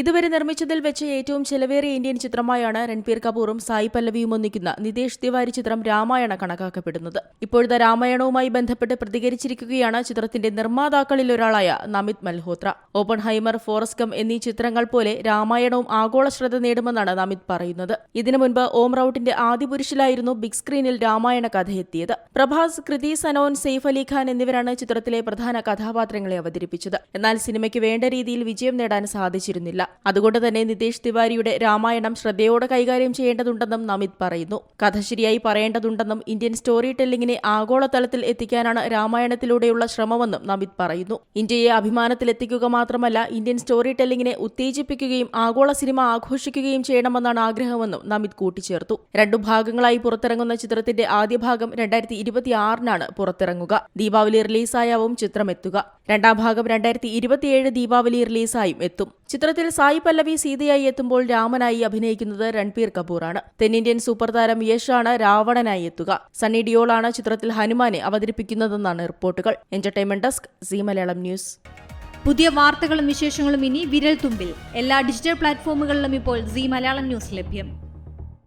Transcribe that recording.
ഇതുവരെ നിർമ്മിച്ചതിൽ വെച്ച് ഏറ്റവും ചെലവേറിയ ഇന്ത്യൻ ചിത്രമായാണ് രൺബീർ കപൂറും സായി പല്ലവിയും ഒന്നിക്കുന്ന നിതേഷ് തിവാരി ചിത്രം രാമായണ കണക്കാക്കപ്പെടുന്നത്. ഇപ്പോഴത്തെ രാമായണവുമായി ബന്ധപ്പെട്ട് പ്രതികരിച്ചിരിക്കുകയാണ് ചിത്രത്തിന്റെ നിർമ്മാതാക്കളിൽ ഒരാളായ Namit Malhotra. Oppenheimer, forest Gump എന്നീ ചിത്രങ്ങൾ പോലെ രാമായണവും ആഗോള ശ്രദ്ധ നേടുമെന്നാണ് നമിത് പറയുന്നത്. ഇതിനു മുൻപ് ഓം റൌട്ടിന്റെ ആദിപുരുഷിലായിരുന്നു ബിഗ് സ്ക്രീനിൽ രാമായണ കഥയെത്തിയത്. പ്രഭാസ്, കൃതി സനോൻ, സെയ്ഫ് അലി ഖാൻ എന്നിവരാണ് ചിത്രത്തിലെ പ്രധാന കഥാപാത്രങ്ങളെ അവതരിപ്പിച്ചത്. എന്നാൽ സിനിമയ്ക്ക് വേണ്ട രീതിയിൽ വിജയം നേടാൻ സാധിച്ചിരുന്നില്ല. അതുകൊണ്ട് തന്നെ നിതേഷ് തിവാരിയുടെ രാമായണം ശ്രദ്ധയോടെ കൈകാര്യം ചെയ്യേണ്ടതുണ്ടെന്നും നമിത് പറയുന്നു. കഥ ശരിയായി പറയേണ്ടതുണ്ടെന്നും ഇന്ത്യൻ സ്റ്റോറി ടെല്ലിങ്ങിനെ ആഗോളതലത്തിൽ എത്തിക്കാനാണ് രാമായണത്തിലൂടെയുള്ള ശ്രമമെന്നും നമിത് പറയുന്നു. ഇന്ത്യയെ അഭിമാനത്തിലെത്തിക്കുക മാത്രമല്ല, ഇന്ത്യൻ സ്റ്റോറി ടെല്ലിങ്ങിനെ ഉത്തേജിപ്പിക്കുകയും ആഗോള സിനിമ ആഘോഷിക്കുകയും ചെയ്യണമെന്നാണ് ആഗ്രഹമെന്നും നമിത് കൂട്ടിച്ചേർത്തു. 2 ഭാഗങ്ങളായി പുറത്തിറങ്ങുന്ന ചിത്രത്തിന്റെ ആദ്യ ഭാഗം 2026 പുറത്തിറങ്ങുക. ദീപാവലി റിലീസായാവും ചിത്രം എത്തുക. രണ്ടാം ഭാഗം 2027 ദീപാവലി റിലീസായും എത്തും. ചിത്രത്തിൽ സായി പല്ലവി സീതയായി എത്തുമ്പോൾ രാമനായി അഭിനയിക്കുന്നത് രൺബീർ കപൂറാണ്. തെന്നിന്ത്യൻ സൂപ്പർ താരം യശാണ് രാവണനായി എത്തുക. സണ്ണി ഡിയോളാണ് ചിത്രത്തിൽ ഹനുമാനെ അവതരിപ്പിക്കുന്നതെന്നാണ് റിപ്പോർട്ടുകൾ. Entertainment desk, Zee Malayalam news. പുതിയ വാർത്തകളും വിശേഷങ്ങളും ഇനി വിരൽ തുമ്പിൽ. എല്ലാ ഡിജിറ്റൽ പ്ലാറ്റ്ഫോമുകളിലും ഇപ്പോൾ സീ മലയാളം ന്യൂസ് ലഭ്യം.